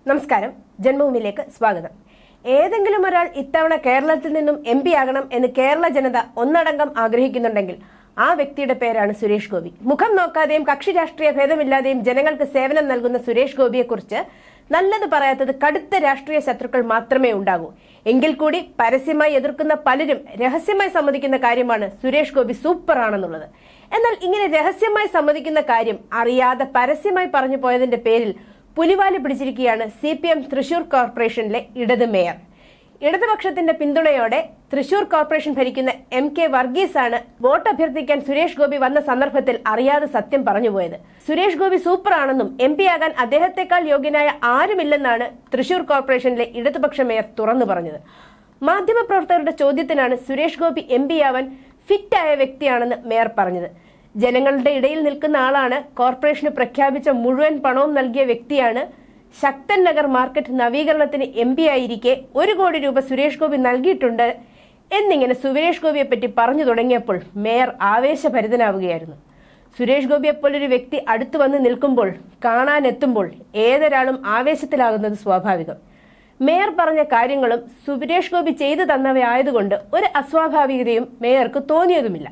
നമസ്കാരം, ജന്മഭൂമിയിലേക്ക് സ്വാഗതം. ഏതെങ്കിലും ഒരാൾ ഇത്തവണ കേരളത്തിൽ നിന്നും MP ആകണം എന്ന് കേരള ജനത ഒന്നടങ്കം ആഗ്രഹിക്കുന്നുണ്ടെങ്കിൽ ആ വ്യക്തിയുടെ പേരാണ് സുരേഷ് ഗോപി. മുഖം നോക്കാതെയും കക്ഷി രാഷ്ട്രീയ ഭേദമില്ലാതെയും ജനങ്ങൾക്ക് സേവനം നൽകുന്ന സുരേഷ് ഗോപിയെക്കുറിച്ച് നല്ലത് പറയാത്തത് കടുത്ത രാഷ്ട്രീയ ശത്രുക്കൾ മാത്രമേ ഉണ്ടാകൂ. എങ്കിൽ കൂടി പരസ്യമായി എതിർക്കുന്ന പലരും രഹസ്യമായി സമ്മതിക്കുന്ന കാര്യമാണ് സുരേഷ് ഗോപി സൂപ്പറാണെന്നുള്ളത്. എന്നാൽ ഇങ്ങനെ രഹസ്യമായി സമ്മതിക്കുന്ന കാര്യം അറിയാതെ പരസ്യമായി പറഞ്ഞു പോയതിന്റെ പേരിൽ പുലിവാല് പിടിച്ചിരിക്കുകയാണ് CPM തൃശൂർ കോർപ്പറേഷനിലെ ഇടത് മേയർ. ഇടതുപക്ഷത്തിന്റെ പിന്തുണയോടെ തൃശൂർ കോർപ്പറേഷൻ ഭരിക്കുന്ന MK വർഗീസ് ആണ് വോട്ട് അഭ്യർത്ഥിക്കാൻ സുരേഷ് ഗോപി വന്ന സന്ദർഭത്തിൽ അറിയാതെ സത്യം പറഞ്ഞുപോയത്. സുരേഷ് ഗോപി സൂപ്പറാണെന്നും MP ആകാൻ അദ്ദേഹത്തെക്കാൾ യോഗ്യനായ ആരുമില്ലെന്നാണ് തൃശൂർ കോർപ്പറേഷനിലെ ഇടതുപക്ഷ മേയർ തുറന്നു പറഞ്ഞത്. മാധ്യമപ്രവർത്തകരുടെ ചോദ്യത്തിനാണ് സുരേഷ് ഗോപി MP ആവാൻ ഫിറ്റായ വ്യക്തിയാണെന്ന് മേയർ പറഞ്ഞത്. ജനങ്ങളുടെ ഇടയിൽ നിൽക്കുന്ന ആളാണ്, കോർപ്പറേഷന് പ്രഖ്യാപിച്ച മുഴുവൻ പണവും നൽകിയ വ്യക്തിയാണ്, ശക്തൻ നഗർ മാർക്കറ്റ് നവീകരണത്തിന് MP ആയിരിക്കെ 1 കോടി രൂപ സുരേഷ് ഗോപി നൽകിയിട്ടുണ്ട് എന്നിങ്ങനെ സുരേഷ് ഗോപിയെ പറ്റി പറഞ്ഞു തുടങ്ങിയപ്പോൾ മേയർ ആവേശഭരിതനാവുകയായിരുന്നു. സുരേഷ് ഗോപിയെപ്പോലൊരു വ്യക്തി അടുത്തു വന്ന് നിൽക്കുമ്പോൾ, കാണാനെത്തുമ്പോൾ ഏതൊരാളും ആവേശത്തിലാകുന്നത് സ്വാഭാവികം. മേയർ പറഞ്ഞ കാര്യങ്ങളും സുരേഷ് ഗോപി ചെയ്തു തന്നവയായതുകൊണ്ട് ഒരു അസ്വാഭാവികതയും മേയർക്ക് തോന്നിയതുമില്ല.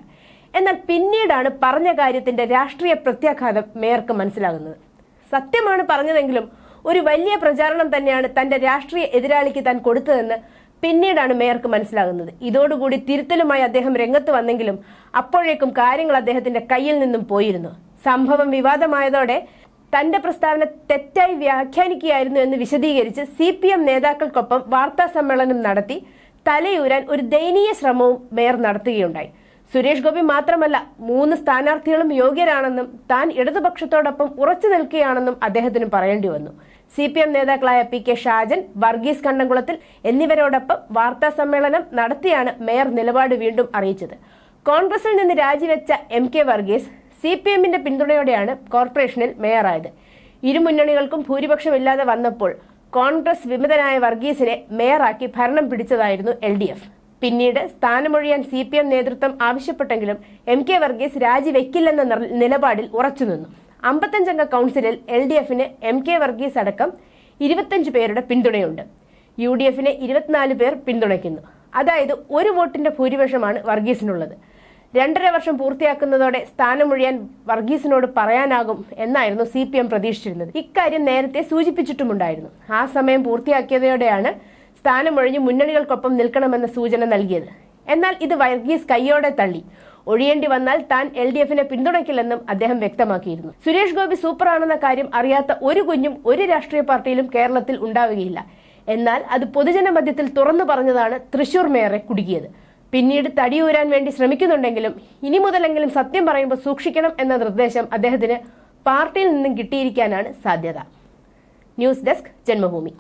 എന്നാൽ പിന്നീടാണ് പറഞ്ഞ കാര്യത്തിന്റെ രാഷ്ട്രീയ പ്രത്യാഘാതം മേയർക്ക് മനസ്സിലാകുന്നത്. സത്യമാണ് പറഞ്ഞതെങ്കിലും ഒരു വലിയ പ്രചാരണം തന്നെയാണ് തന്റെ രാഷ്ട്രീയ എതിരാളിക്ക് താൻ കൊടുത്തതെന്ന് പിന്നീടാണ് മേയർക്ക് മനസ്സിലാകുന്നത്. ഇതോടുകൂടി തിരുത്തലുമായി അദ്ദേഹം രംഗത്ത് വന്നെങ്കിലും അപ്പോഴേക്കും കാര്യങ്ങൾ അദ്ദേഹത്തിന്റെ കയ്യിൽ നിന്നും പോയിരുന്നു. സംഭവം വിവാദമായതോടെ തന്റെ പ്രസ്താവന തെറ്റായി വ്യാഖ്യാനിക്കുകയായിരുന്നു എന്ന് വിശദീകരിച്ച് CPM നേതാക്കൾക്കൊപ്പം വാർത്താ സമ്മേളനം നടത്തി തലയൂരാൻ ഒരു ദയനീയ ശ്രമവും മേയർ നടത്തുകയുണ്ടായി. സുരേഷ് ഗോപി മാത്രമല്ല, 3 സ്ഥാനാർത്ഥികളും യോഗ്യരാണെന്നും താൻ ഇടതുപക്ഷത്തോടൊപ്പം ഉറച്ചു നിൽക്കുകയാണെന്നും അദ്ദേഹത്തിന് പറയേണ്ടി വന്നു. CPM നേതാക്കളായ PK ഷാജൻ, വർഗീസ് കണ്ണംകുളത്തിൽ എന്നിവരോടൊപ്പം വാർത്താ സമ്മേളനം നടത്തിയാണ് മേയർ നിലപാട് വീണ്ടും അറിയിച്ചത്. കോൺഗ്രസിൽ നിന്ന് രാജിവെച്ച MK വർഗീസ് CPMന്റെ പിന്തുണയോടെയാണ് കോർപ്പറേഷനിൽ മേയറായത്. ഇരുമുന്നണികൾക്കും ഭൂരിപക്ഷമില്ലാതെ വന്നപ്പോൾ കോൺഗ്രസ് വിമതനായ വർഗീസിനെ മേയറാക്കി ഭരണം പിടിച്ചതായിരുന്നു LDF. പിന്നീട് സ്ഥാനമൊഴിയാൻ CPM നേതൃത്വം ആവശ്യപ്പെട്ടെങ്കിലും MK വർഗീസ് രാജിവെക്കില്ലെന്ന നിലപാടിൽ ഉറച്ചുനിന്നു. 55-അംഗ കൗൺസിലിൽ LDFന് MK വർഗീസ് അടക്കം 25 പേരുടെ പിന്തുണയുണ്ട്. UDFനെ 24 പേർ പിന്തുണയ്ക്കുന്നു. അതായത് 1 വോട്ടിന്റെ ഭൂരിപക്ഷമാണ് വർഗീസിനുള്ളത്. 2.5 വർഷം പൂർത്തിയാക്കുന്നതോടെ സ്ഥാനമൊഴിയാൻ വർഗീസിനോട് പറയാനാകും എന്നായിരുന്നു CPM പ്രതീക്ഷിച്ചിരുന്നത്. ഇക്കാര്യം നേരത്തെ സൂചിപ്പിച്ചിട്ടുമുണ്ടായിരുന്നു. ആ സമയം പൂർത്തിയാക്കിയതോടെയാണ് സ്ഥാനമൊഴിഞ്ഞ് മുന്നണികൾക്കൊപ്പം നിൽക്കണമെന്ന സൂചന നൽകിയത്. എന്നാൽ ഇത് വർഗീസ് കൈയോടെ തള്ളി. ഒഴിയേണ്ടി വന്നാൽ താൻ LDFനെ പിന്തുണയ്ക്കില്ലെന്നും അദ്ദേഹം വ്യക്തമാക്കിയിരുന്നു. സുരേഷ് ഗോപി സൂപ്പറാണെന്ന കാര്യം അറിയാത്ത ഒരു കുഞ്ഞും ഒരു രാഷ്ട്രീയ പാർട്ടിയിലും കേരളത്തിൽ ഉണ്ടാവുകയില്ല. എന്നാൽ അത് പൊതുജന മധ്യത്തിൽ തുറന്നു പറഞ്ഞതാണ് തൃശൂർ മേയറെ കുടുക്കിയത്. പിന്നീട് തടിയൂരാൻ വേണ്ടി ശ്രമിക്കുന്നുണ്ടെങ്കിലും ഇനി മുതലെങ്കിലും സത്യം പറയുമ്പോൾ സൂക്ഷിക്കണം എന്ന നിർദ്ദേശം അദ്ദേഹത്തിന് പാർട്ടിയിൽ നിന്നും കിട്ടിയിരിക്കാനാണ് സാധ്യത. News desk, Janmabhumi.